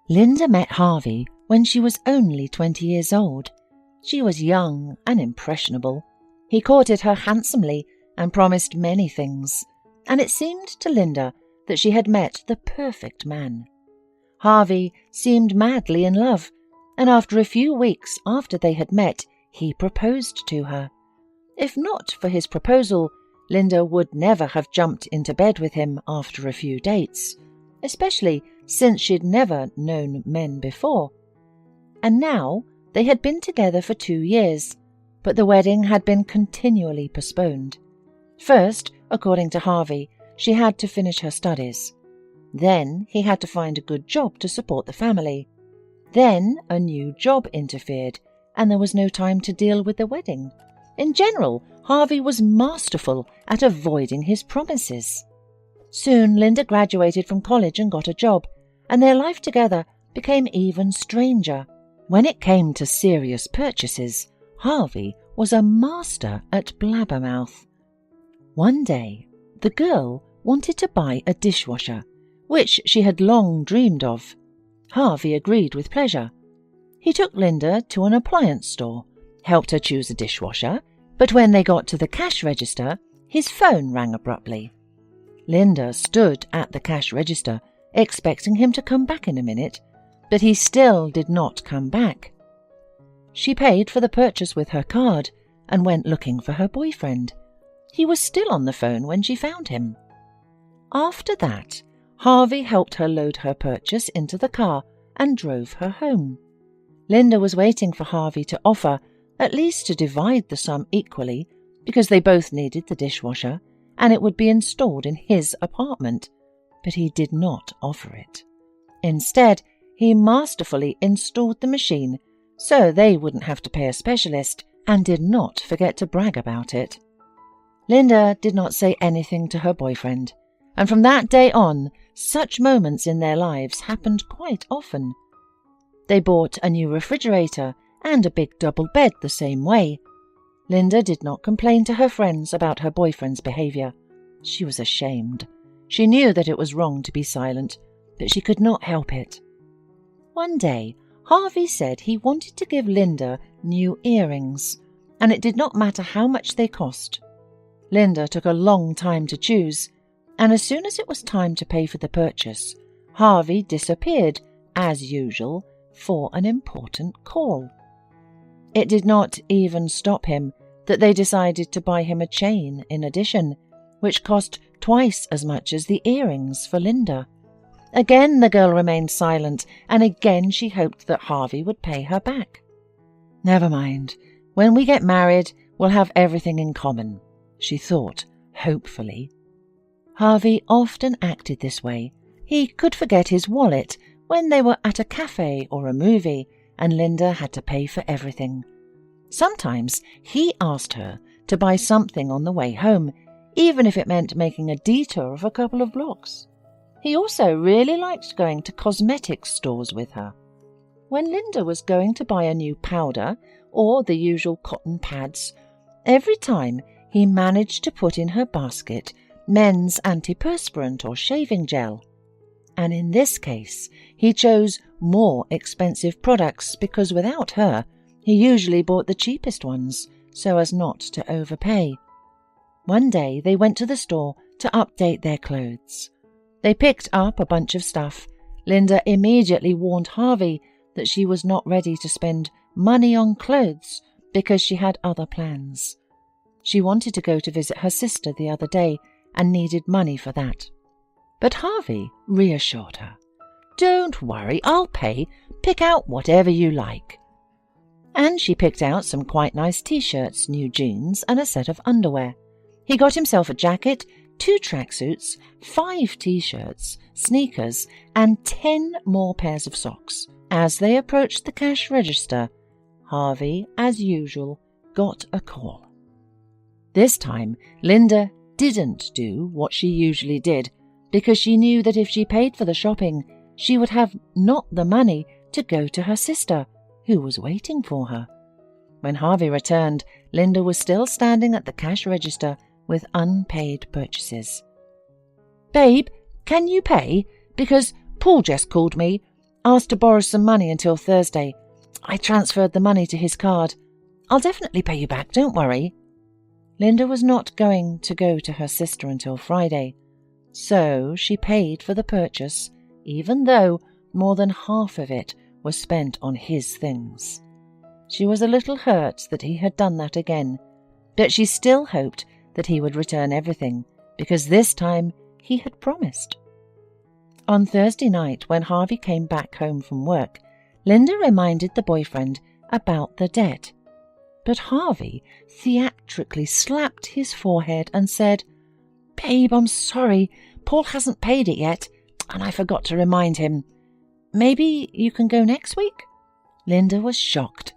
Linda met Harvey when she was only 20 years old. She was young and impressionable. He courted her handsomely and promised many things, and it seemed to Linda that she had met the perfect man. Harvey seemed madly in love, and after a few weeks after they had met, he proposed to her. If not for his proposal, Linda would never have jumped into bed with him after a few dates, especially since she'd never known men before. And now they had been together for 2 years, but the wedding had been continually postponed. First, according to Harvey, she had to finish her studies. Then he had to find a good job to support the family. Then a new job interfered, and there was no time to deal with the wedding. In general, Harvey was masterful at avoiding his promises. Soon Linda graduated from college and got a job, and their life together became even stranger. When it came to serious purchases, Harvey was a master at blabbermouth. One day, the girl wanted to buy a dishwasher, which she had long dreamed of. Harvey agreed with pleasure. He took Linda to an appliance store, helped her choose a dishwasher, but when they got to the cash register, his phone rang abruptly. Linda stood at the cash register, expecting him to come back in a minute, but he still did not come back. She paid for the purchase with her card and went looking for her boyfriend. He was still on the phone when she found him. After that, Harvey helped her load her purchase into the car and drove her home. Linda was waiting for Harvey to offer, at least to divide the sum equally, because they both needed the dishwasher, and it would be installed in his apartment, but he did not offer it. Instead, he masterfully installed the machine so they wouldn't have to pay a specialist, and did not forget to brag about it. Linda did not say anything to her boyfriend, and from that day on, such moments in their lives happened quite often. They bought a new refrigerator and a big double bed the same way. Linda did not complain to her friends about her boyfriend's behaviour. She was ashamed. She knew that it was wrong to be silent, but she could not help it. One day, Harvey said he wanted to give Linda new earrings, and it did not matter how much they cost. Linda took a long time to choose, and as soon as it was time to pay for the purchase, Harvey disappeared, as usual, for an important call. It did not even stop him that they decided to buy him a chain in addition, which cost twice as much as the earrings for Linda. Again the girl remained silent, and again she hoped that Harvey would pay her back. "Never mind. When we get married, we'll have everything in common," she thought, hopefully. Harvey often acted this way. He could forget his wallet when they were at a cafe or a movie, and Linda had to pay for everything. Sometimes he asked her to buy something on the way home, even if it meant making a detour of a couple of blocks. He also really liked going to cosmetics stores with her. When Linda was going to buy a new powder or the usual cotton pads, every time he managed to put in her basket men's antiperspirant or shaving gel. And in this case, he chose more expensive products because without her, he usually bought the cheapest ones so as not to overpay. One day they went to the store to update their clothes. They picked up a bunch of stuff. Linda immediately warned Harvey that she was not ready to spend money on clothes because she had other plans. She wanted to go to visit her sister the other day and needed money for that. But Harvey reassured her. "Don't worry, I'll pay. Pick out whatever you like." And she picked out some quite nice t-shirts, new jeans, and a set of underwear. He got himself a jacket, 2 tracksuits, 5 t-shirts, sneakers, and 10 more pairs of socks. As they approached the cash register, Harvey, as usual, got a call. This time, Linda didn't do what she usually did, because she knew that if she paid for the shopping, she would have not the money to go to her sister, who was waiting for her. When Harvey returned, Linda was still standing at the cash register with unpaid purchases. "Babe, can you pay? Because Paul just called me. asked to borrow some money until Thursday. I transferred the money to his card. I'll definitely pay you back, don't worry. Linda was not going to go to her sister until Friday, so she paid for the purchase, even though more than half of it was spent on his things. She was a little hurt that he had done that again, but she still hoped that he would return everything, because this time he had promised. On Thursday night, when Harvey came back home from work, Linda reminded the boyfriend about the debt. But Harvey theatrically slapped his forehead and said, "Babe, I'm sorry. Paul hasn't paid it yet, and I forgot to remind him. Maybe you can go next week?" Linda was shocked.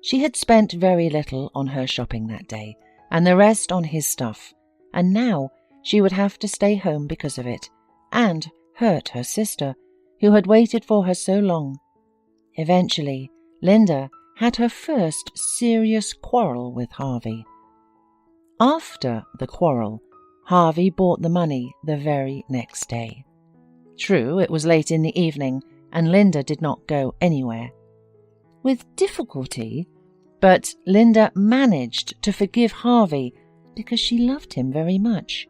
She had spent very little on her shopping that day, and the rest on his stuff, and now she would have to stay home because of it, and hurt her sister, who had waited for her so long. Eventually, Linda had her first serious quarrel with Harvey. After the quarrel, Harvey bought the money the very next day. True, it was late in the evening, and Linda did not go anywhere. With difficulty, but Linda managed to forgive Harvey because she loved him very much.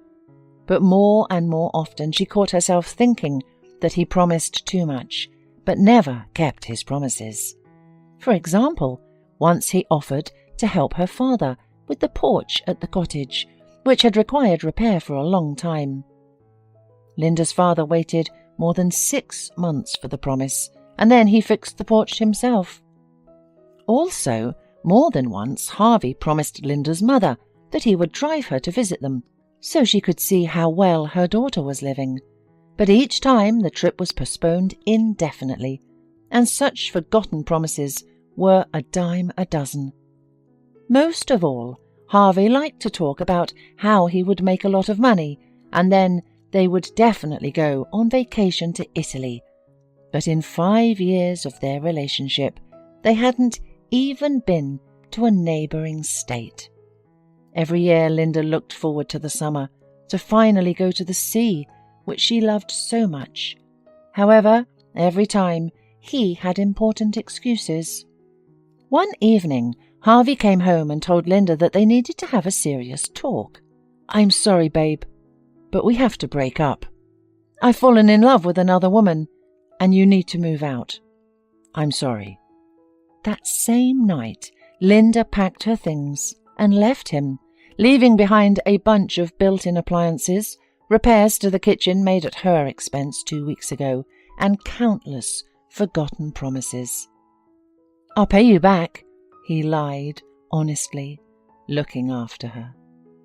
But more and more often she caught herself thinking that he promised too much, but never kept his promises. For example, once he offered to help her father with the porch at the cottage, which had required repair for a long time. Linda's father waited more than 6 months for the promise, and then he fixed the porch himself. Also, more than once, Harvey promised Linda's mother that he would drive her to visit them, so she could see how well her daughter was living. But each time the trip was postponed indefinitely, and such forgotten promises were a dime a dozen. Most of all, Harvey liked to talk about how he would make a lot of money, and then they would definitely go on vacation to Italy. But in 5 years of their relationship, they hadn't even been to a neighbouring state. Every year Linda looked forward to the summer, to finally go to the sea, which she loved so much. However, every time he had important excuses. One evening, Harvey came home and told Linda that they needed to have a serious talk. "I'm sorry, babe, but we have to break up. I've fallen in love with another woman, and you need to move out. I'm sorry." That same night, Linda packed her things and left him, leaving behind a bunch of built-in appliances, repairs to the kitchen made at her expense 2 weeks ago, and countless forgotten promises. "I'll pay you back," he lied honestly, looking after her.